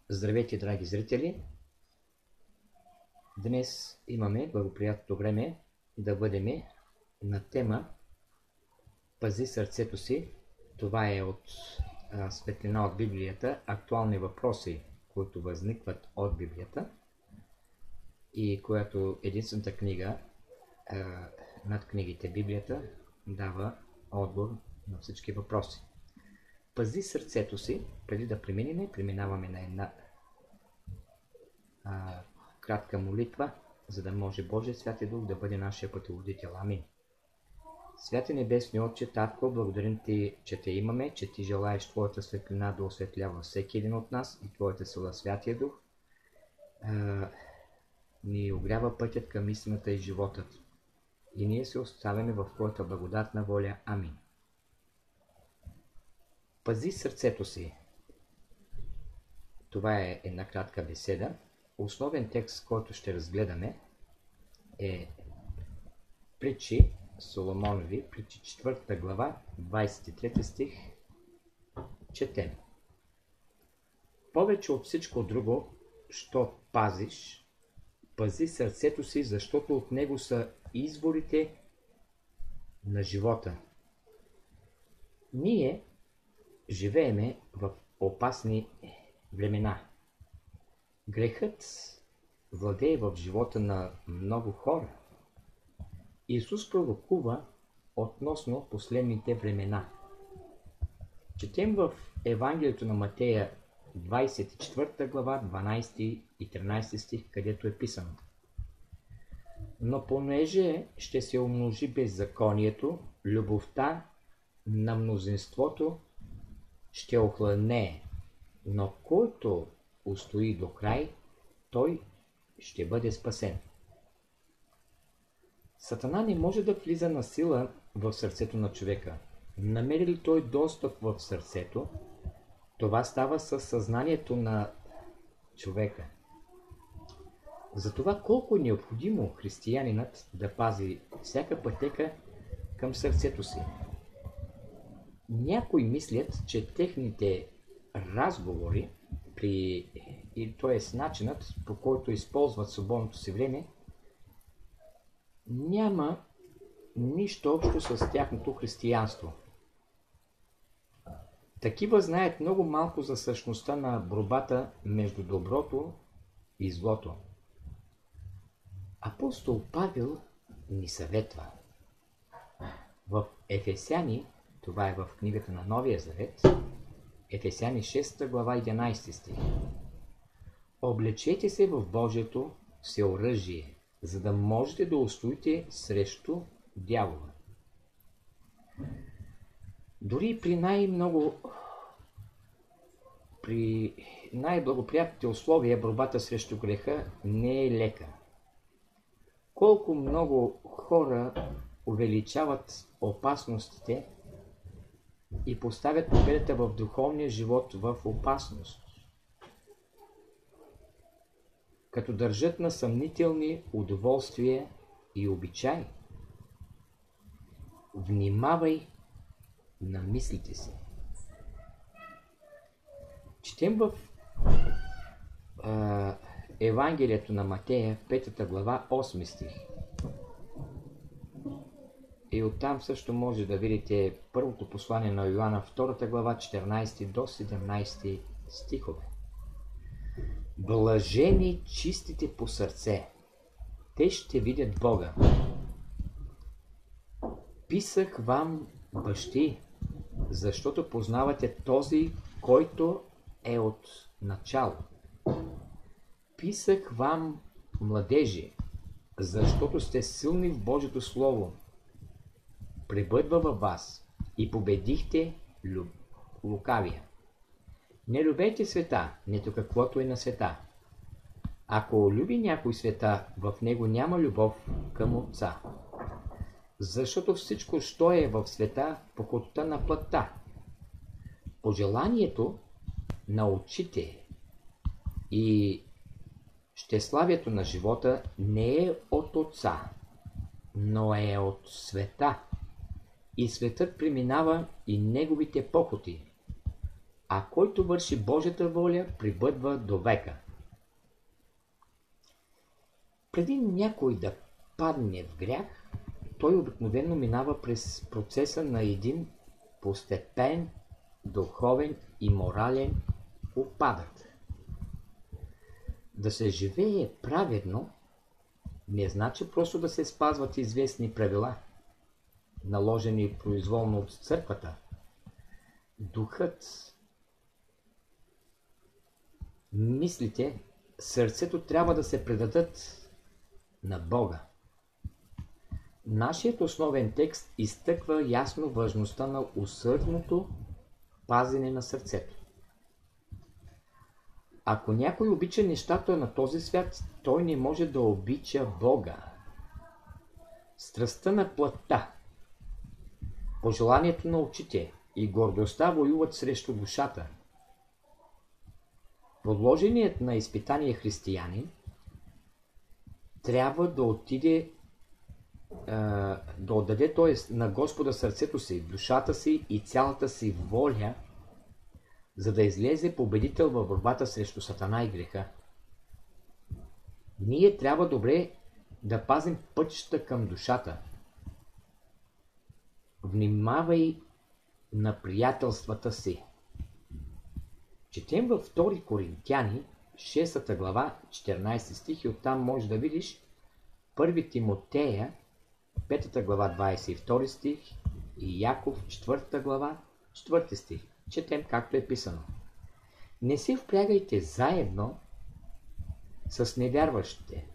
Здравейте, драги зрители! Днес имаме благоприятното време да бъдем на тема "Пази сърцето си". Това е от светлина от Библията, актуални въпроси, които възникват от Библията, и която единствената книга над книгите, Библията, дава отговор на всички въпроси. Пази сърцето си. Преди да преминаваме на една кратка молитва, за да може Божия Святи Дух да бъде нашия пътеводител. Амин. Святи Небесни Отче, Татко, благодарим Ти, че Те имаме, че Ти желаеш Твоята светлина да осветлява всеки един от нас и Твоята сила, Святия Дух, ни огрява пътят към истината и животът. И ние се оставяме в Твоята благодатна воля. Амин. Пази сърцето си. Това е една кратка беседа. Основен текст, който ще разгледаме, е Притчи Соломонови, Притчи 4 глава, 23 стих. Четем. Повече от всичко друго, що пазиш, пази сърцето си, защото от него са изворите на живота. Ние живееме в опасни времена. Грехът владее в живота на много хора. Исус пророкува относно последните времена. Четем в Евангелието на Матея 24 глава, 12 и 13 стих, където е писано: Но понеже ще се умножи беззаконието, любовта на мнозинството ще охладнее, но който устои до край, той ще бъде спасен. Сатана не може да влиза на сила в сърцето на човека. Намери ли той достъп в сърцето, това става със съзнанието на човека. Затова колко е необходимо християнинът да пази всяка пътека към сърцето си. Някои мислят, че техните разговори, т.е. начинът, по който използват свободното си време, няма нищо общо с тяхното християнство. Такива знаят много малко за същността на борбата между доброто и злото. Апостол Павел ни съветва. В Ефесяни, това е в книгата на Новия Завет, Ефесяни 6 глава 11 стих: Облечете се в Божието всеоръжие, за да можете да устоите срещу дявола. Дори при най-благоприятните условия борбата срещу греха не е лека. Колко много хора увеличават опасностите и поставят победата в духовния живот в опасност, като държат на съмнителни удоволствия и обичаи. Внимавай на мислите си. Четем в Евангелието на Матея, 5 глава, 8 стих. И оттам също може да видите първото послание на Йоанна, 2 глава, 14 до 17 стихове. Блажени чистите по сърце, те ще видят Бога. Писах вам, бащи, защото познавате този, който е от начало. Писах вам, младежи, защото сте силни в Божието Слово. Пребъдва във вас и победихте лукавия. Не любете света, нито каквото е на света. Ако люби някой света, в него няма любов към Отца. Защото всичко, що е в света, похотта на плътта, пожеланието на очите и щеславието на живота не е от Отца, но е от света. И светът преминава и неговите похоти, а който върши Божията воля, пребъдва до века. Преди някой да падне в грях, той обикновено минава през процеса на един постепен духовен и морален упадък. Да се живее праведно не значи просто да се спазват известни правила, наложени произволно от църквата. Духът, мислите, сърцето трябва да се предадат на Бога. Нашият основен текст изтъква ясно важността на усърдното пазене на сърцето. Ако някой обича нещата на този свят, той не може да обича Бога. Страстта на плътта, пожеланието на очите и гордостта воюват срещу душата. Подложеният на изпитание християнин трябва да отиде да отдаде на Господа сърцето си, душата си и цялата си воля, за да излезе победител във борбата срещу Сатана и греха. Ние трябва добре да пазим пътища към душата. Внимавай на приятелствата си. Четем във 2 Коринтяни, 6 глава, 14 стих и оттам можеш да видиш 1 Тимотея, 5 глава, 22 стих и Яков, 4 глава, 4 стих. Четем както е писано. Не се впрягайте заедно с невярващите,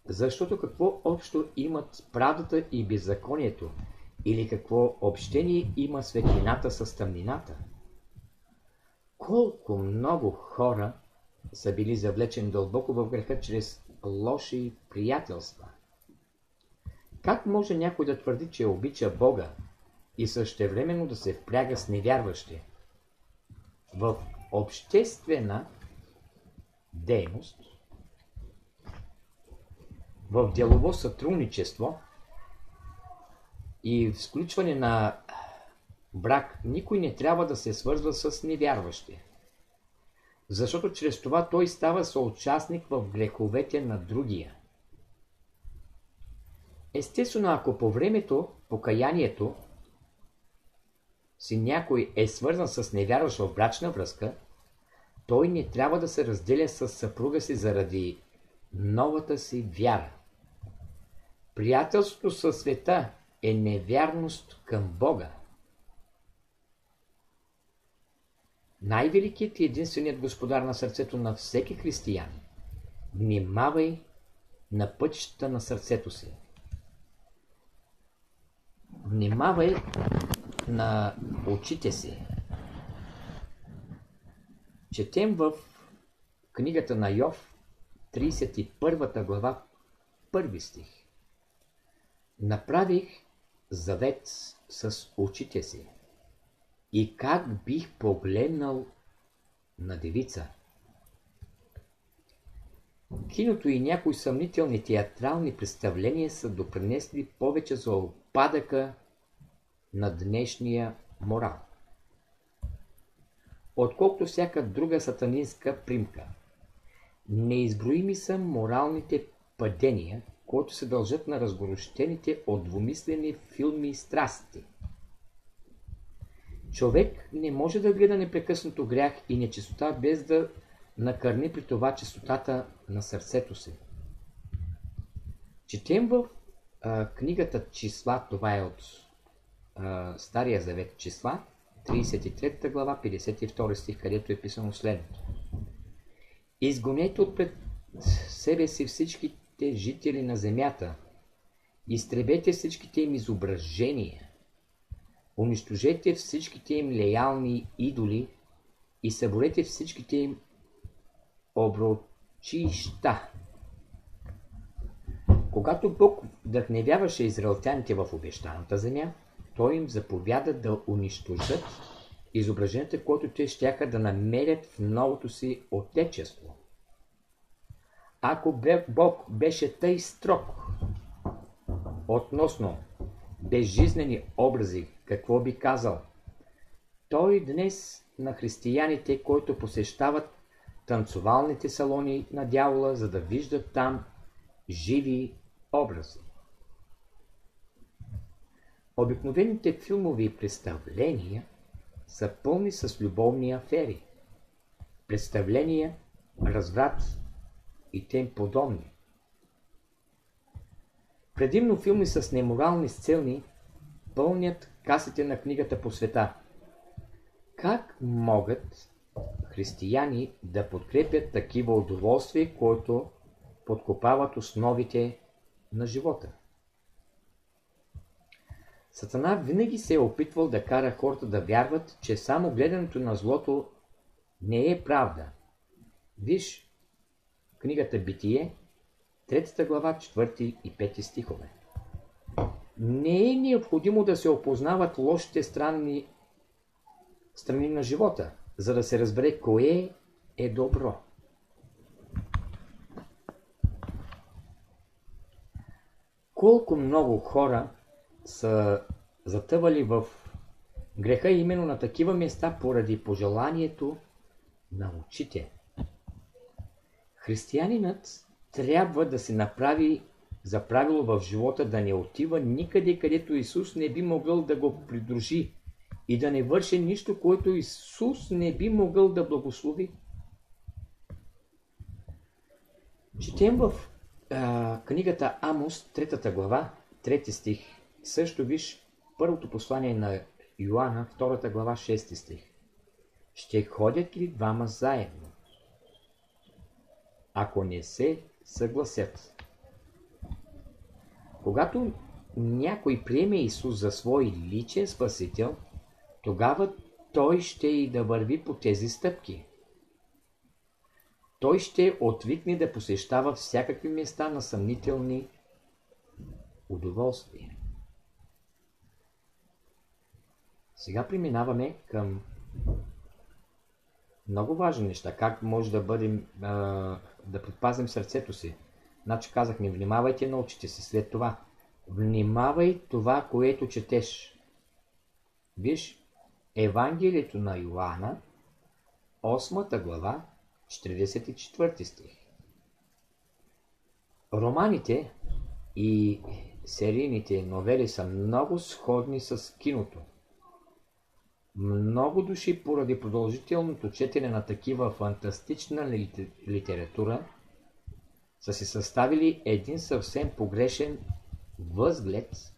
защото какво общо имат правдата и беззаконието, или какво общение има светлината с тъмнината? Колко много хора са били завлечени дълбоко в греха чрез лоши приятелства. Как може някой да твърди, че обича Бога и същевременно да се впряга с невярващи? В обществена дейност, в делово сътрудничество и в сключване на брак никой не трябва да се свързва с невярващи, защото чрез това той става съучастник в греховете на другия. Естествено, ако по времето, покаянието си някой е свързан с невярващ в брачна връзка, той не трябва да се разделя с съпруга си заради новата си вяра. Приятелството със света е невярност към Бога. Най-великият и единственият Господар на сърцето на всеки християнин. Внимавай на пътищата на сърцето си. Внимавай на очите си. Четем в книгата на Йов, 31 глава, 1 стих. Направих завет с очите си. И как бих погледнал на девица? Киното и някои съмнителни театрални представления са допринесли повече за опадъка на днешния морал, отколкото всяка друга сатанинска примка. Неизброими са моралните падения, които се дължат на разгорещените от двумислени филми и страсти. Човек не може да гледа непрекъснато грях и нечистота, без да накърни при това чистотата на сърцето си. Четем в книгата Числа, това е от Стария завет, Числа, 33 глава, 52 стих, където е писано следното. Изгонете отпред себе си всичките жители на земята, изтребете всичките им изображения, унищожете всичките им леялни идоли и съборете всичките им оброчища. Когато Бог вдъхновяваше израелтяните в обещаната земя, той им заповяда да унищожат изображенията, които те щяха да намерят в новото си отечество. Ако Бог беше тъй строг относно безжизнени образи, какво би казал? Той днес на християните, които посещават танцувалните салони на дявола, за да виждат там живи образи. Обикновените филмови представления са пълни с любовни афери, представления, разврат и тем подобни. Предимно филми с неморални сцени пълнят касите на книгата по света. Как могат християни да подкрепят такива удоволствия, които подкопават основите на живота? Сатана винаги се е опитвал да кара хората да вярват, че само гледането на злото не е правда. Виж книгата Битие, 3 глава, 4 и 5 стихове. Не е необходимо да се опознават лошите страни на живота, за да се разбере кое е добро. Колко много хора са затъвали в греха именно на такива места поради пожеланието на очите. Християнинът трябва да се направи за правило в живота да не отива никъде, където Исус не би могъл да го придружи и да не върши нищо, което Исус не би могъл да благослови. Четем в книгата Амос, 3 глава, 3 стих. Също виж първото послание на Йоанна, 2 глава, 6 стих. Ще ходят ли двама заедно, ако не се съгласят? Когато някой приеме Исус за свой личен спасител, тогава той ще и да върви по тези стъпки. Той ще отвикне да посещава всякакви места на съмнителни удоволствия. Сега преминаваме към много важни неща. Как може да бъдем, да предпазим сърцето си. Значи казах, не внимавайте на очите си. След това, внимавай това, което четеш. Виж, Евангелието на Йоанна, 8 глава, 44 стих. Романите и серийните новели са много сходни с киното. Много души поради продължителното четене на такива фантастична литература са си съставили един съвсем погрешен възглед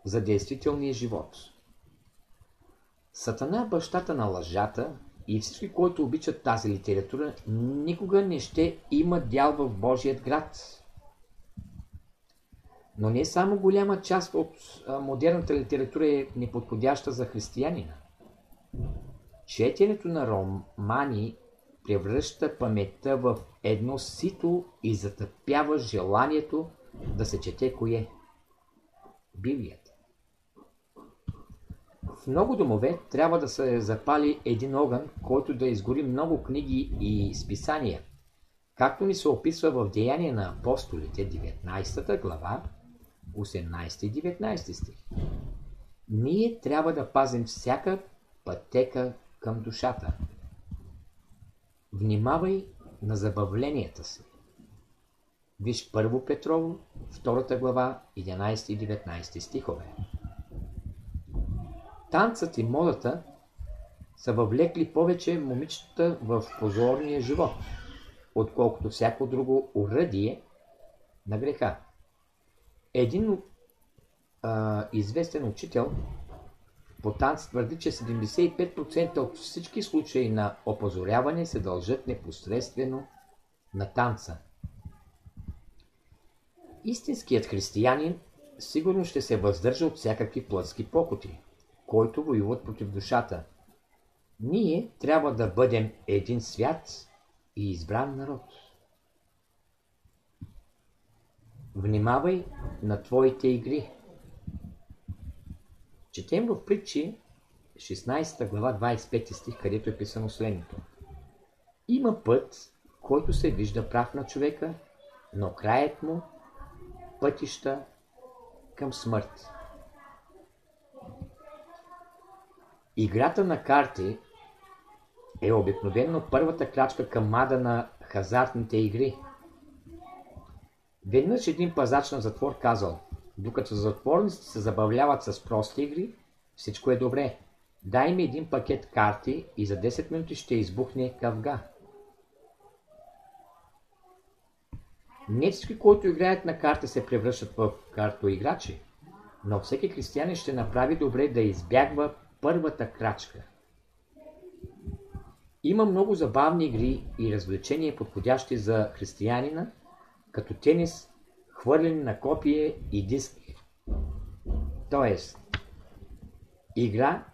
за действителния живот. Сатана, бащата на лъжата, и всички, които обичат тази литература, никога не ще имат дял в Божият град. Но не само голяма част от модерната литература е неподходяща за християнина. Четенето на романи превръща паметта в едно сито и затъпява желанието да се чете кое? Библията. В много домове трябва да се запали един огън, който да изгори много книги и списания, както ни се описва в Деяния на апостолите, 19 глава, 18 и 19 стих. Ние трябва да пазим всяка пътека към душата. Внимавай на забавленията си. Виж 1 Петрово, 2 глава, 11 и 19 стихове. Танцът и модата са въвлекли повече момичета в позорния живот, отколкото всяко друго оръдие на греха. Един известен учител по танц твърди, че 75% от всички случаи на опозоряване се дължат непосредствено на танца. Истинският християнин сигурно ще се въздържа от всякакви плътски похоти, които воюват против душата. Ние трябва да бъдем един свят и избран народ. Внимавай на твоите игри. Четем в Притчи, 16 глава, 25 стих, където е писано следното. Има път, който се вижда прав на човека, но краят му пътища към смърт. Играта на карти е обикновено първата крачка към ада на хазартните игри. Веднъж един пазач на затвор казал: докато затворниците се забавляват с прости игри, всичко е добре. Дай ми един пакет карти и за 10 минути ще избухне кавга. Не всички, които играят на карти, се превръщат в картоиграчи, но всеки християнин ще направи добре да избягва първата крачка. Има много забавни игри и развлечения, подходящи за християнина, като тенис, хвърляне на копие и диски. Тоест, игра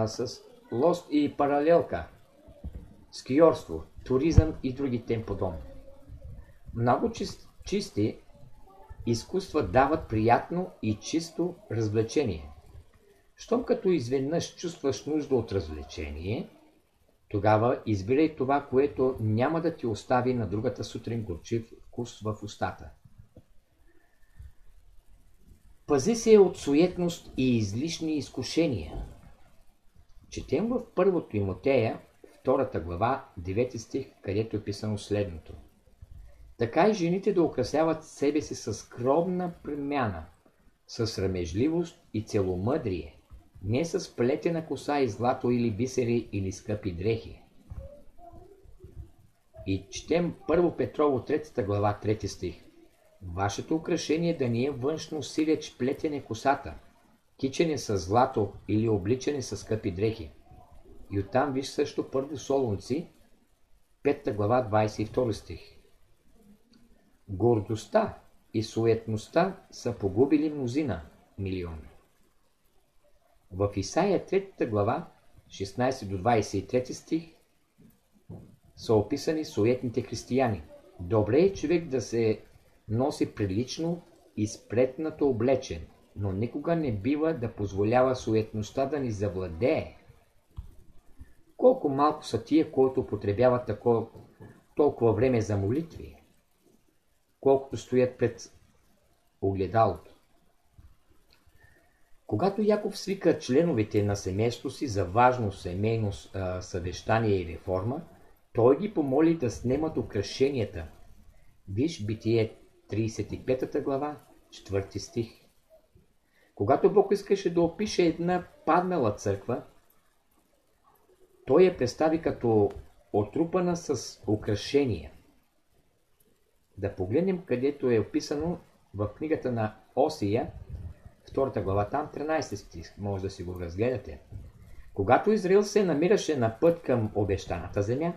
с лост и паралелка, скиорство, туризъм и други тем подобни. Много чисти изкуства дават приятно и чисто развлечение. Щом като изведнъж чувстваш нужда от развлечение, тогава избирай това, което няма да ти остави на другата сутрин горчив вкус в устата. Пази се от суетност и излишни изкушения. Четем в 1 Тимотея, 2 глава, 9 стих, където е писано следното: така и жените да украсяват себе си с скромна премяна, с срамежливост и целомъдрие, не с плетена коса и злато или бисери или скъпи дрехи. И четем 1 Петрово 3 глава 3 стих: вашето украшение да не е външно сиреч плетене косата, кичене с злато или обличане с скъпи дрехи. И оттам виж също 1 Солунци 5 глава 22 стих: гордостта и суетността са погубили мнозина, милиони. В Исаия 3 глава 16 до 23 стих са описани суетните християни. Добре е човек да се носи прилично и спретнато облечен, но никога не бива да позволява суетността да ни завладее. Колко малко са тия, които употребяват толкова време за молитви, колкото стоят пред огледалото. Когато Яков свика членовете на семейството си за важно семейно съвещание и реформа, той ги помоли да снемат украшенията. Виж Битие 35 глава, 4 стих. Когато Бог искаше да опише една паднала църква, той я представи като отрупана с украшения. Да погледнем където е описано в книгата на Осия, 2 глава, там 13 стих, може да си го разгледате. Когато Израил се намираше на път към обещаната земя,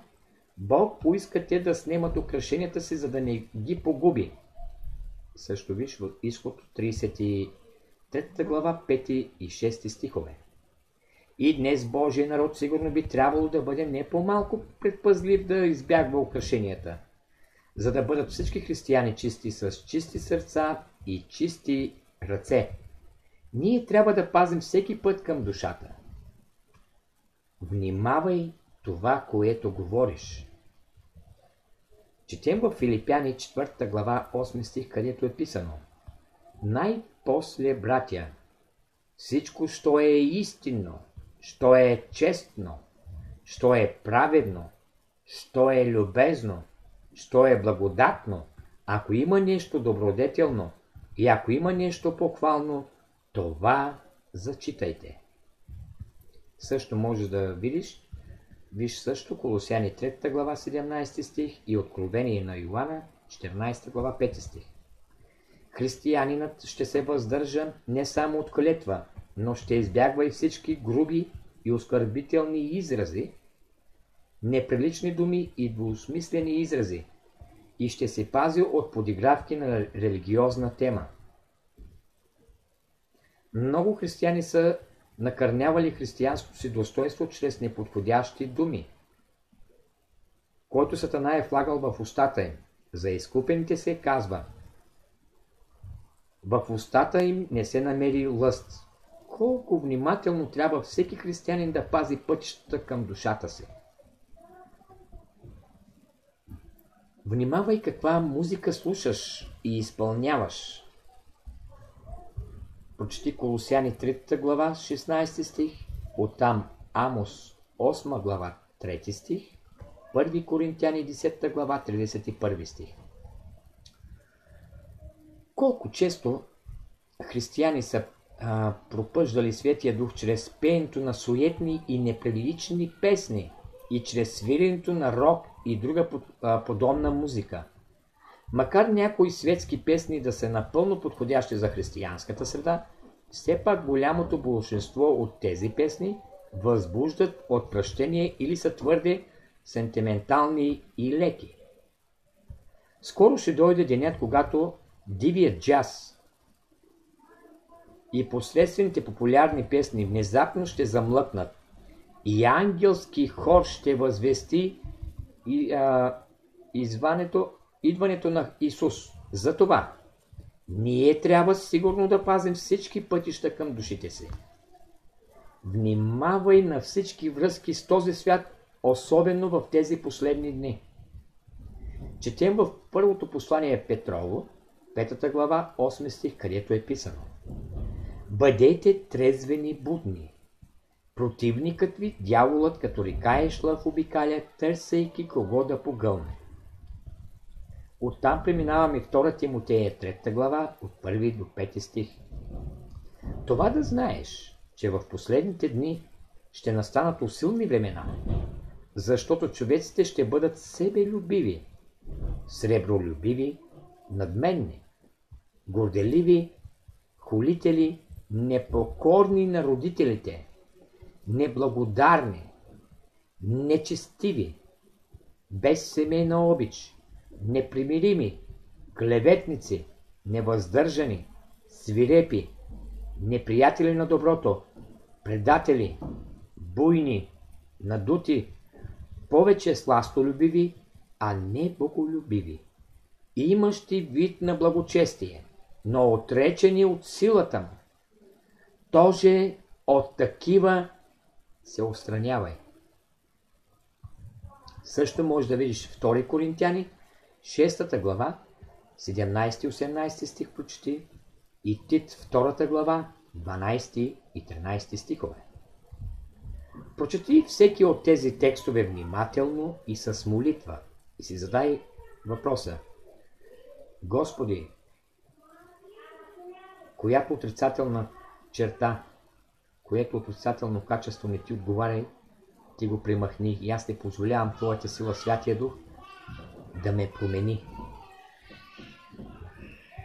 Бог поиска те да снемат украшенията си, за да не ги погуби. Също виж в Изход 33 глава, 5 и 6 стихове. И днес Божия народ сигурно би трябвало да бъде не по-малко предпазлив да избягва украшенията, за да бъдат всички християни чисти с чисти сърца и чисти ръце. Ние трябва да пазим всеки път към душата. Внимавай това, което говориш. Четем в Филипяни 4 глава 8 стих, където е писано: най-после, братя, всичко, що е истинно, що е честно, що е праведно, що е любезно, що е благодатно, ако има нещо добродетелно и ако има нещо похвално, това зачитайте. Също можеш да виж също Колосяни 3 глава 17 стих и Откровение на Йоанна 14 глава 5 стих. Християнинът ще се въздържа не само от клетва, но ще избягва и всички груби и оскърбителни изрази, неприлични думи и двусмислени изрази, и ще се пази от подигравки на религиозна тема. Много християни са накърнявали християнското си достоинство чрез неподходящи думи, който Сатана е влагал в устата им. За изкупените се казва: в устата им не се намери лъст. Колко внимателно трябва всеки християнин да пази пътищата към душата си. Внимавай каква музика слушаш и изпълняваш. прочети Колосяни 3 глава 16 стих, оттам Амос 8 глава 3 стих, 1 Коринтяни 10 глава 31 стих. Колко често християни са пропъждали Светия Дух чрез пеенето на суетни и неприлични песни и чрез свиренето на рок и друга подобна музика. Макар някои светски песни да са напълно подходящи за християнската среда, все пак голямото большинство от тези песни възбуждат отвращение или са твърде сентиментални и леки. Скоро ще дойде денят, когато дивият джаз и посредствените популярни песни внезапно ще замлъкнат и ангелски хор ще възвести идването на Исус. Затова ние трябва сигурно да пазим всички пътища към душите си. Внимавай на всички връзки с този свят, особено в тези последни дни. Четем в първото послание Петрово, 5 глава, 8 стих, където е писано: бъдете трезвени будни. Противникът ви, дяволът, като рекаещ лъв обикаля, търсейки кого да погълне. Оттам преминаваме 2 Тимотея 3 глава, от 1 до 5 стих. Това да знаеш, че в последните дни ще настанат усилни времена, защото човеците ще бъдат себелюбиви, сребролюбиви, надменни, горделиви, хулители, непокорни на родителите, неблагодарни, нечестиви, без семейна обич, непримирими, клеветници, невъздържани, свирепи, неприятели на доброто, предатели, буйни, надути, повече сластолюбиви, а не боголюбиви, имащи вид на благочестие, но отречени от силата му. Тоже от такива се отстранявай. Също можеш да видиш 2 Коринтяни, 6 глава, 17-18 стих прочети, и Тит 2 глава, 12 и 13 стихове. Прочети всеки от тези текстове внимателно и с молитва и си задай въпроса: Господи, която отрицателна черта, което отрицателно качество не ти отговаря, ти го премахни и аз не позволявам Твоята сила, Святия Дух, да ме промени.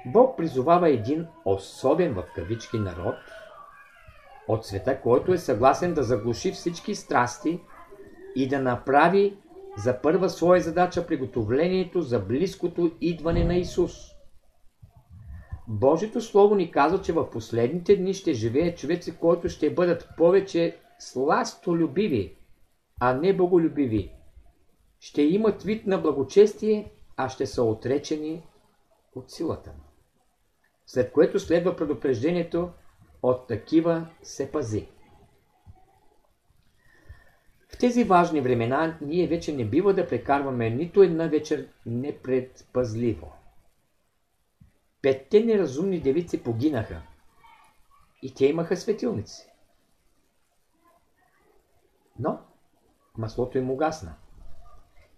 Бог призовава един особен в кавички народ от света, който е съгласен да заглуши всички страсти и да направи за първа своя задача приготовлението за близкото идване на Исус. Божието Слово ни казва, че в последните дни ще живеят човеци, които ще бъдат повече сластолюбиви, а не боголюбиви. Ще имат вид на благочестие, а ще са отречени от силата му. След което следва предупреждението: от такива се пази. В тези важни времена ние вече не бива да прекарваме нито една вечер непредпазливо. 5 неразумни девици погинаха и те имаха светилници. Но маслото им угасна.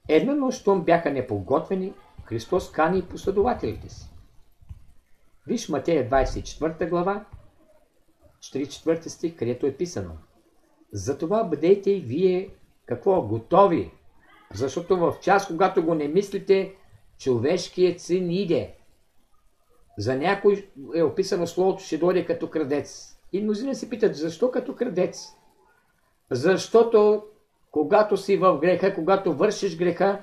Една нощ, щом бяха неподготвени, Христос кани последователите си. Виж Матея 24 глава, 44 стих, където е писано: затова бъдете и вие готови, защото в час, когато го не мислите, човешкият син иде. За някой е описано словото ще дойде като крадец. И мнозина се питат: защо като крадец? Защото когато си в греха, когато вършиш греха,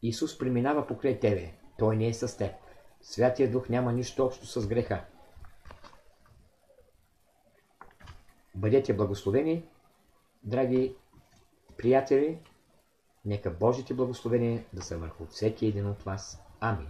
Исус преминава покрай тебе. Той не е с теб. Святия Дух няма нищо общо с греха. Бъдете благословени, драги приятели. Нека Божите благословения да са върху всеки един от вас. Амин.